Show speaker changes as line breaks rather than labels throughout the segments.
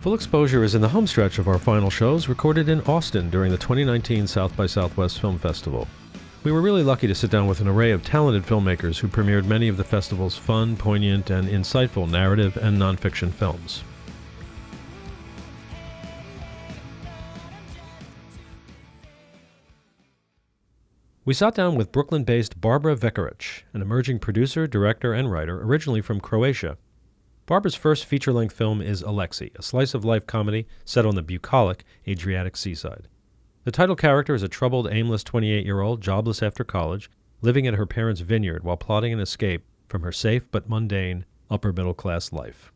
Full Exposure is in the home stretch of our final shows, recorded in Austin during the 2019 South by Southwest Film Festival. We were really lucky to sit down with an array of talented filmmakers who premiered many of the festival's fun, poignant, and insightful narrative and nonfiction films. We sat down with Brooklyn-based Barbara Vekarić, an emerging producer, director, and writer originally from Croatia. Barbara's first feature-length film is Aleksi, a slice-of-life comedy set on the bucolic, Adriatic seaside. The title character is a troubled, aimless 28-year-old, jobless after college, living at her parents' vineyard while plotting an escape from her safe but mundane, upper-middle-class life.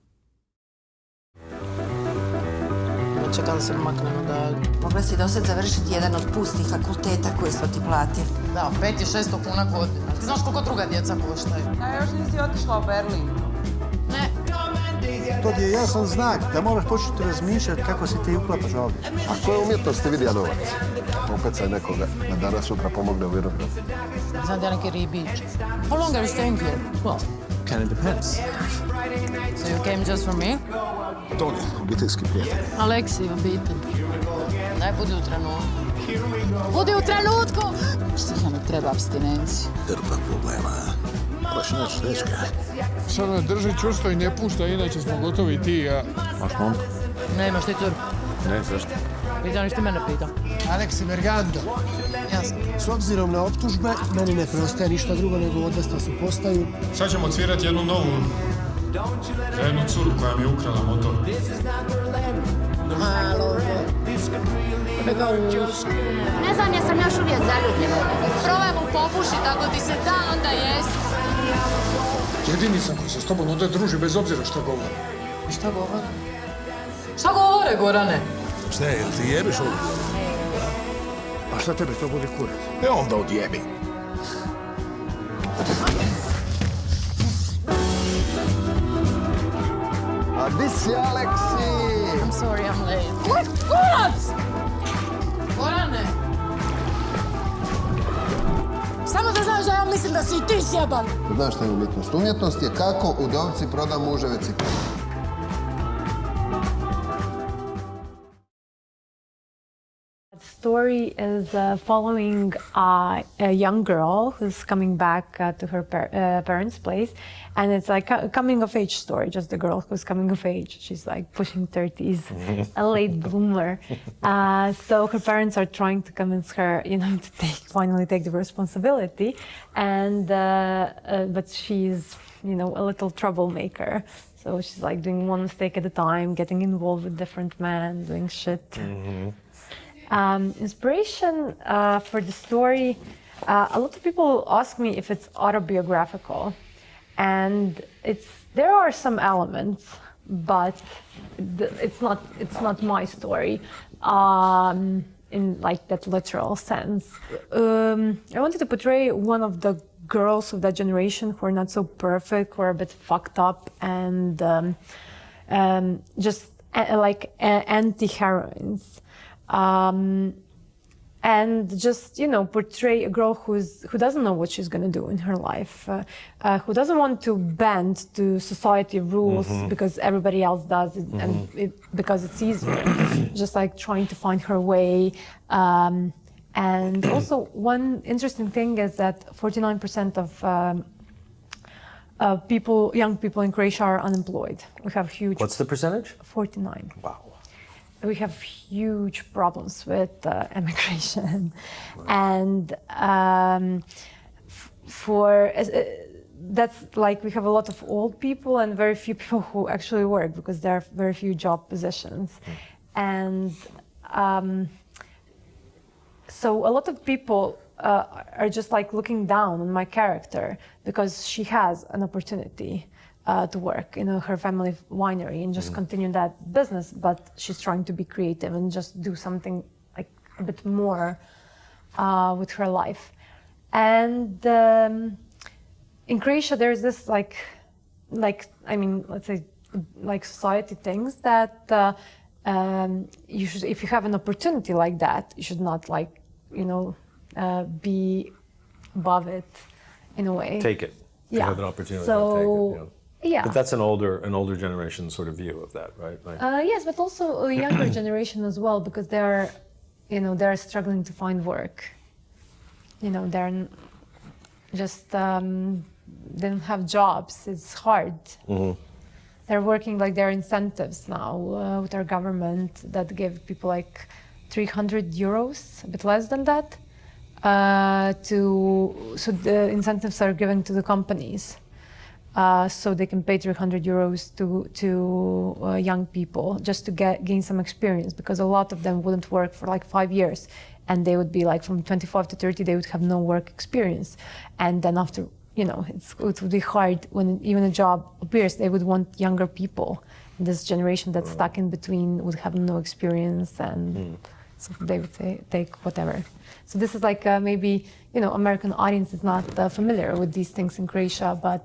Čekala sam maknemo da...
Mogla si dosad završiti jedan od pustih fakulteta koje smo ti platili.
Da, 500-600 kuna godina. Ti znaš koliko druga djeca koštaju?
A još nisi otišla u Berlin?
Ne.
To ti je jasan znak da moraš početi razmišljati kako si ti uklapaš ovdje.
A koje umjetnosti vidija novac? Upecaj nekoga da danas sutra pomogne u Vinogradu.
Znam da je neki ribić. How long are you staying here?
Well, kind of depends.
So you came just for me?
To je obiteljski prijatelj.
Aleksi, obitelj. Daj, budi u trenutku. Budi u trenutku! Što mi treba abstinencija?
Trpa problema. Baš nećeš, dečka.
Sad me drži čvrsto i ne pušta, inače smo gotovi i ti i ja.
Maš momka?
Ne, imaš ti cur.
Ne, zašto?
Pitao ništa mene pitao.
Aleksi Mergando,
Jasno.
s obzirom na optužbe, meni ne preostaje ništa drugo nego odvesti vas u postaju.
Sad ćemo cvirati jednu novu. Za jednu curu koja mi je ukrala motor.
Malo.
Ne znam, ja sam još uvijek zaljubljena. Probaj mu popušiti, ako ti se da, onda jest.
Jedini sam koji se s tobom onda druži bez obzira što govori.
Šta govore? Šta govore, Gorane?
Šta je, jel ti jebiš ovdje? A šta tebe to bude kurac? E onda odjebi. A di si, Aleksi?
I'm sorry, I'm late. Kurac! Gorane! Samo da znaš da ja mislim da si i ti sjeban.
Znaš šta je umjetnost? Umjetnost je kako udovci proda muževe cipele.
The story is following a young girl who's coming back to her parents' place, and it's like a coming-of-age story, just the girl who's coming of age. She's like pushing 30s, a late bloomer. So her parents are trying to convince her, to finally take the responsibility, and but she's, a little troublemaker. So she's like doing one mistake at a time, getting involved with different men, doing shit. Mm-hmm. Inspiration for the story, a lot of people ask me if it's autobiographical, and there are some elements, but it's not my story in like that literal sense. I wanted to portray one of the girls of that generation who are not so perfect, who are a bit fucked up, and just like anti-heroines. And just, portray a girl who doesn't know what she's going to do in her life, who doesn't want to bend to society rules because everybody else does it, and because it's easier, just like trying to find her way. And also one interesting thing is that 49% of young people in Croatia are unemployed. We have huge...
What's the percentage?
49.
Wow.
We have huge problems with immigration, and that's like we have a lot of old people and very few people who actually work because there are very few job positions, and so a lot of people are just like looking down on my character because she has an opportunity to work in her family winery and just continue that business, but she's trying to be creative and just do something like a bit more with her life. And in Croatia, there's this let's say, like society things that you should, if you have an opportunity like that, you should not be above it in a way.
Take it. If you have an opportunity,
so
take it. Yeah.
Yeah.
But that's an older generation sort of view of that, right? Like,
Yes, but also a younger generation as well, because they're struggling to find work. They're just they don't have jobs. It's hard. They're working like there are incentives now with our government that give people like 300 euros, a bit less than that. So the incentives are given to the companies. So they can pay 300 euros to young people just to gain some experience, because a lot of them wouldn't work for like 5 years, and they would be like from 25 to 30, they would have no work experience. And then after, it would be hard when even a job appears, they would want younger people. And this generation that's stuck in between would have no experience, and so they would say, take whatever. So this is like maybe, American audience is not familiar with these things in Croatia, but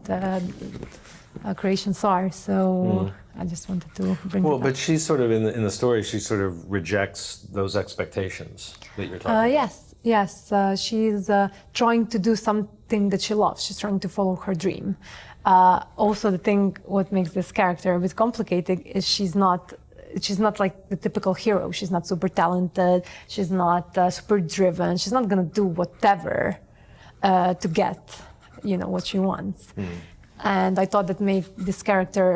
Croatians are. So I just wanted to bring it up.
but she's sort of in the story. She sort of rejects those expectations that you're talking about.
Yes. She's trying to do something that she loves. She's trying to follow her dream. Also, what makes this character a bit complicated is she's not like the typical hero. She's not super talented. She's not super driven. She's not gonna do whatever to get, what she wants. And I thought that made this character,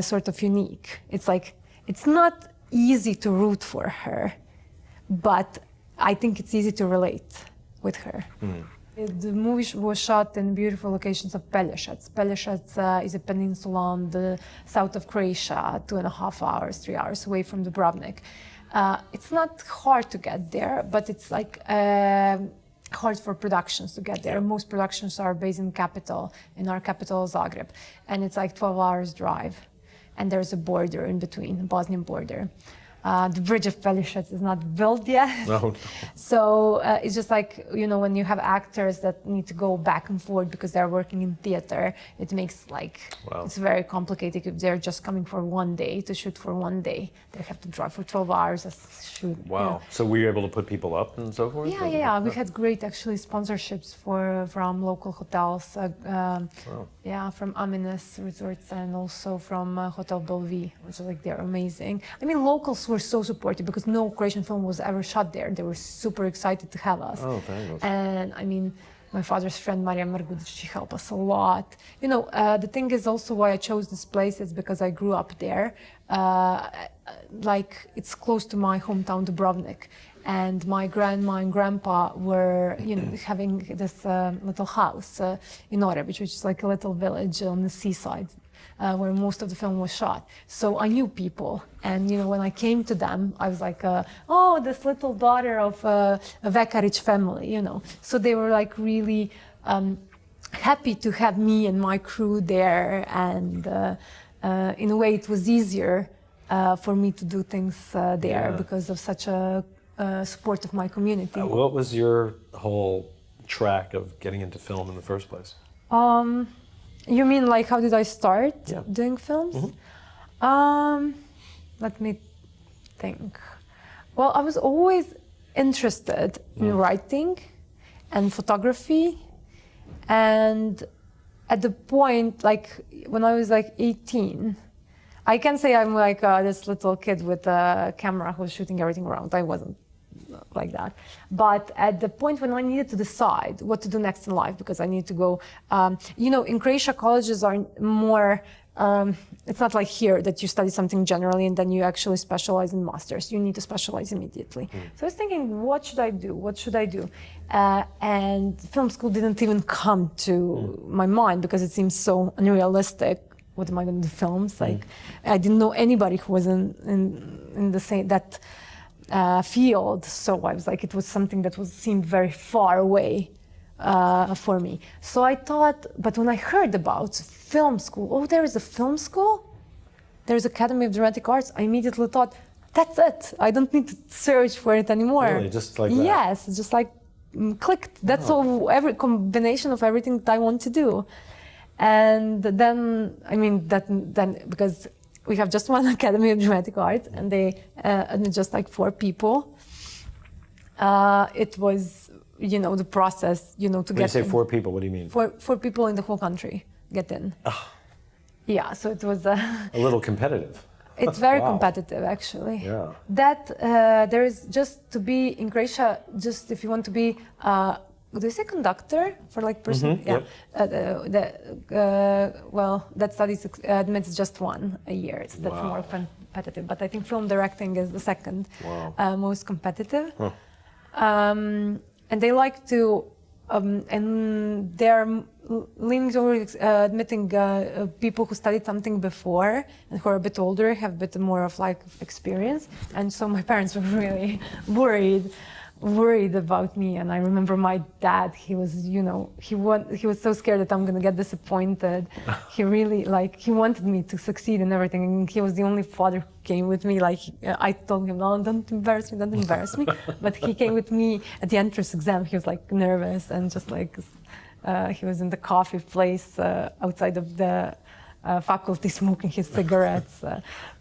sort of unique. It's like, it's not easy to root for her, but I think it's easy to relate with her. The movie was shot in beautiful locations of Pelješac. Pelješac is a peninsula on the south of Croatia, 2.5 hours, 3 hours away from Dubrovnik. It's not hard to get there, but it's like hard for productions to get there. Most productions are based in our capital, Zagreb, and it's like 12 hours drive. And there's a border in between, a Bosnian border. The bridge of Pelješac is not built yet.
No.
So it's just like, when you have actors that need to go back and forth because they're working in theater, it makes it's very complicated. If they're just coming for one day, to shoot for one day, they have to drive for 12 hours to shoot.
Wow. So were you able to put people up and so forth?
Yeah. We had great actually sponsorships from local hotels. From Aimless resorts, and also from Hotel Bubbly, which is they're amazing. I mean, locals were so supportive because no Croatian film was ever shot there. They were super excited to have us.
Oh, fabulous.
And I mean, my father's friend Maria Margudic, she helped us a lot. The thing is also why I chose this place is because I grew up there. It's close to my hometown Dubrovnik. And my grandma and grandpa were, having this little house in Orebić, which is like a little village on the seaside, where most of the film was shot. So I knew people, and when I came to them, I was like, this little daughter of a Vekarić family, So they were like really happy to have me and my crew there, and in a way it was easier for me to do things there because of such a support of my community.
What was your whole track of getting into film in the first place?
You mean like how did I start doing films? Let me think. Well, I was always interested in writing and photography, and at the point when I was 18, I can say I'm this little kid with a camera who's shooting everything around. I wasn't like that. But at the point when I needed to decide what to do next in life, because I need to go, in Croatia, colleges are more, it's not like here that you study something generally and then you actually specialize in masters. You need to specialize immediately. So I was thinking, what should I do? And film school didn't even come to my mind because it seems so unrealistic. What am I going to do? Films? I didn't know anybody who was in the same field. So I was it was something that seemed very far away for me. So I thought, but when I heard about film school, there is a film school, there's Academy of Dramatic Arts, I immediately thought, that's it. I don't need to search for it anymore.
Really, just like that?
Yes, just clicked. That's all. Every combination of everything that I want to do. And then, then because we have just one Academy of Dramatic Arts, and and just 4 people. It was, the process, to get in.
When you say 4 people, what do you mean?
4 people in the whole country get in. Yeah, so it was
A little competitive.
it's very
Wow.
competitive, actually.
Yeah.
That there is just to be in Croatia, just if you want to be, do you say conductor for like person?
Yep.
Well, that study admits just one a year, so that's
Wow.
more competitive. But I think film directing is the second
Wow.
most competitive.
Huh.
And they like to, and they're leaning towards admitting people who studied something before and who are a bit older, have a bit more of like experience. And so my parents were really worried about me. And I remember my dad, he was, you know, he was so scared that I'm gonna get disappointed. He really, like, he wanted me to succeed in everything. And he was the only father who came with me. Like, I told him, no, don't embarrass me. But he came with me at the entrance exam. He was like nervous and just like, he was in the coffee place outside of the faculty smoking his cigarettes,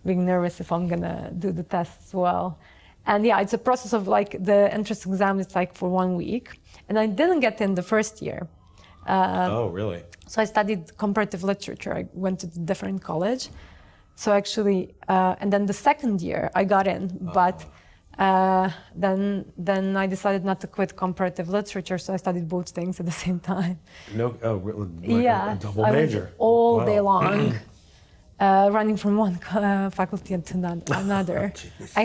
being nervous if I'm gonna do the tests well. And yeah, it's a process of like the entrance exam is like for 1 week. And I didn't get in the first year.
Oh, really?
So I studied comparative literature. I went to a different college. So actually, and then the second year I got in, but then I decided not to quit comparative literature. So I studied both things at the same time.
No, like
Yeah,
a double
I
major.
went all
Wow.
day long. Running from one faculty to another. I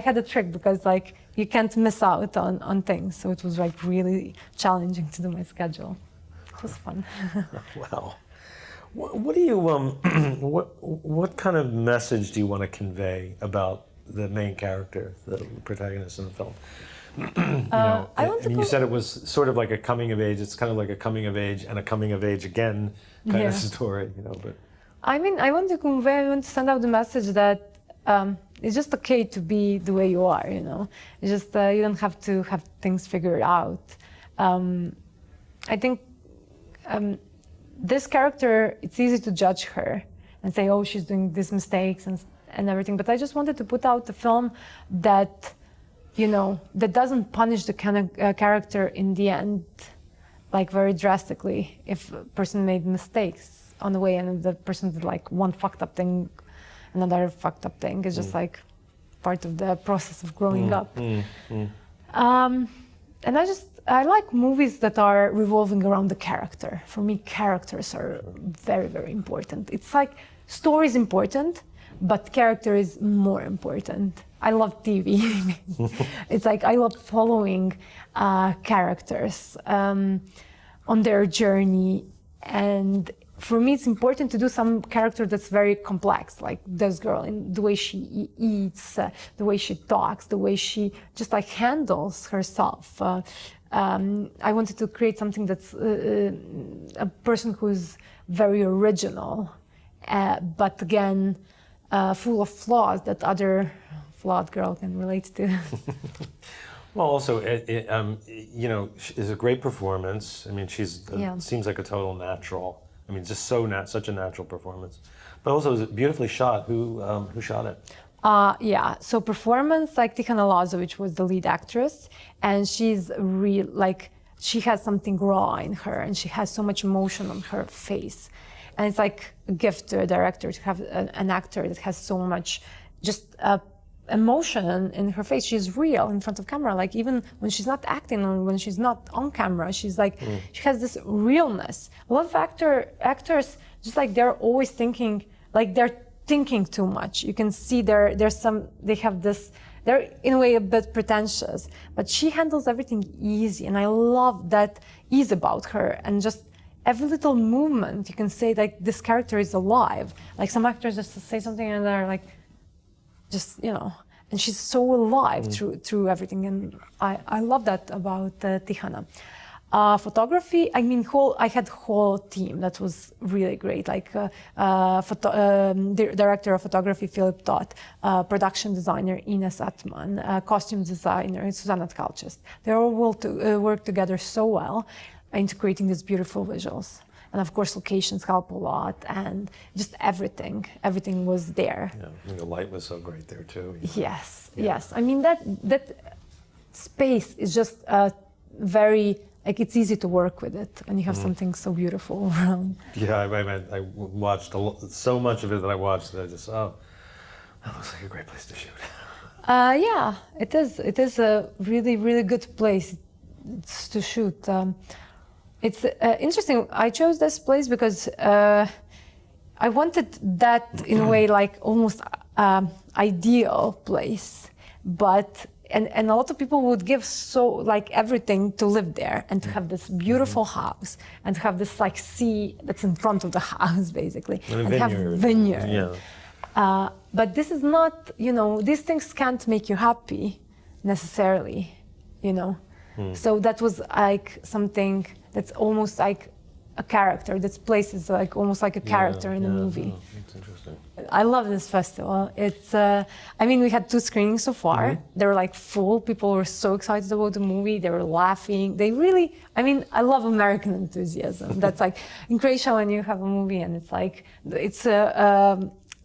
had a trick because like you can't miss out on things, so it was like really challenging to do my schedule. It was fun.
Wow. What do you what kind of message do you want to convey about the main character, the protagonist in the film? You said it was sort of like a coming of age. It's kind of like a coming of age and a coming of age again kind of story, you know. But
I mean, I want to send out the message that it's just okay to be the way you are, you know. It's just you don't have to have things figured out. I think this character, it's easy to judge her and say, oh, she's doing these mistakes and everything. But I just wanted to put out a film that, you know, that doesn't punish the kind of character in the end, like very drastically, if a person made mistakes on the way and the person did like one fucked up thing, another fucked up thing. It's just like part of the process of growing up. And I like movies that are revolving around the character. For me, characters are very, very important. It's like story is important, but character is more important. I love TV. It's like I love following characters on their journey. And for me, it's important to do some character that's very complex, like this girl, in the way she eats, the way she talks, the way she just like handles herself. I wanted to create something that's a person who's very original, but again, full of flaws that other flawed girl can relate to.
well, also, you know, it's a great performance. I mean, seems like a total natural. I mean, just such a natural performance. But also, is it beautifully shot? Who shot it?
Yeah, so performance, like Tihana Lazovic was the lead actress, and she's she has something raw in her, and she has so much emotion on her face. And it's like a gift to a director to have an actor that has so much just emotion in her face. She's real in front of camera. Like even when she's not acting or when she's not on camera, she's like, she has this realness. A lot of actors, just like they're always thinking, like they're thinking too much. You can see they're in a way a bit pretentious, but she handles everything easy. And I love that ease about her. And just every little movement, you can say like this character is alive. Like some actors just say something and they're like, just, you know, and she's so alive through everything, and I love that about Tihana. Photography, I mean, I had whole team that was really great, like director of photography Philip Todt, production designer Ines Atman, costume designer Susanna Tkalčest. They all work together so well into creating these beautiful visuals. And of course, locations help a lot, and just everything was there.
Yeah, I mean, the light was so great there too.
Yes, yes. I mean, that space is just very like it's easy to work with it when you have something so beautiful around.
Yeah, I watched so much of it that I watched that I just, that looks like a great place to shoot.
Yeah, it is. It is a really, really good place to shoot. It's interesting. I chose this place because I wanted that in a way like almost ideal place, but and a lot of people would give so like everything to live there and to have this beautiful house and to have this like sea that's in front of the house basically
and
have vineyard.
Yeah.
But this is not, these things can't make you happy necessarily, So that was like something that's almost like a character. This place is like almost like a character in a movie.
Oh, that's interesting.
I love this festival. It's, we had 2 screenings so far. They were like full. People were so excited about the movie. They were laughing. They really, I love American enthusiasm. That's like in Croatia when you have a movie and it's like,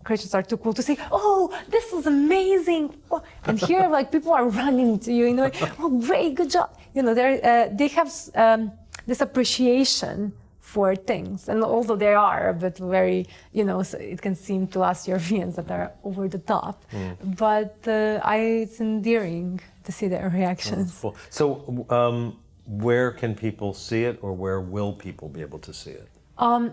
Croatians are too cool to say, oh, this is amazing. And here, like, people are running to you, oh, great, good job. They have this appreciation for things. And although they are a bit very, so it can seem to us Europeans that are over the top. But it's endearing to see their reactions.
Cool. So where can people see it, or where will people be able to see it?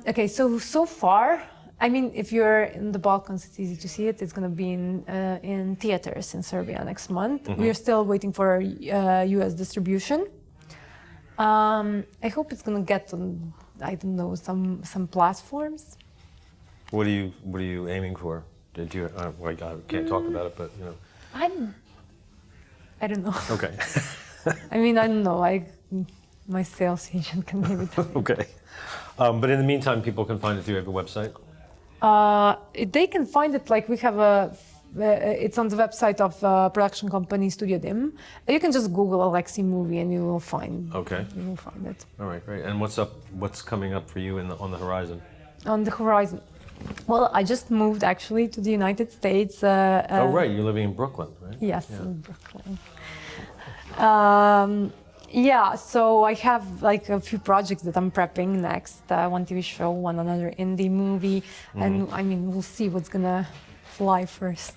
Okay, so far, if you're in the Balkans, it's easy to see it. It's going to be in theaters in Serbia next month. We are still waiting for U.S. distribution. I hope it's going to get on, I don't know, some platforms.
What are you aiming for? Did you? I can't talk about it, but
I don't know.
Okay.
I don't know. My sales agent can maybe tell me.
Okay. But in the meantime, people can find it through your website.
They can find it, like we have it's on the website of production company Studio Dim. You can just Google Alexei movie and you will find.
Okay.
You will find it.
All right, great. And what's coming up for you on the horizon?
On the horizon. Well, I just moved actually to the United States.
Oh, right. You're living in Brooklyn, right?
Yes, in Brooklyn. So I have like a few projects that I'm prepping next. One TV show, another indie movie, and we'll see what's gonna fly first.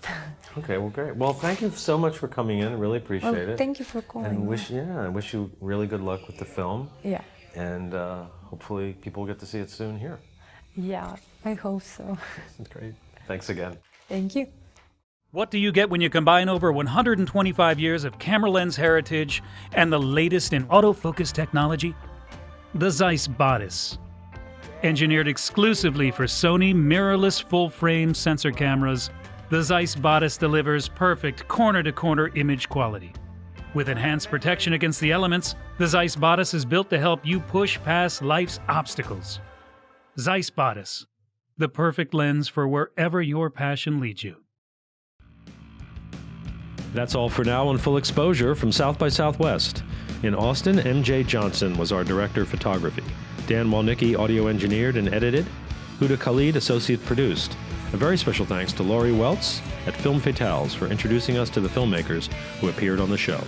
Okay, well, great. Well, thank you so much for coming in. I really appreciate it.
Thank you for calling.
And I wish you really good luck with the film.
Yeah.
And hopefully people get to see it soon here.
Yeah, I hope so.
Great. Thanks again.
Thank you.
What do you get when you combine over 125 years of camera lens heritage and the latest in autofocus technology? The ZEISS Bodice. Engineered exclusively for Sony mirrorless full-frame sensor cameras, the ZEISS Bodice delivers perfect corner-to-corner image quality. With enhanced protection against the elements, the ZEISS Bodice is built to help you push past life's obstacles. ZEISS Bodice, the perfect lens for wherever your passion leads you.
That's all for now on Full Exposure from South by Southwest. In Austin, MJ Johnson was our director of photography. Dan Walnicki audio engineered and edited. Huda Khalid associate produced. A very special thanks to Laurie Weltz at Film Fatales for introducing us to the filmmakers who appeared on the show.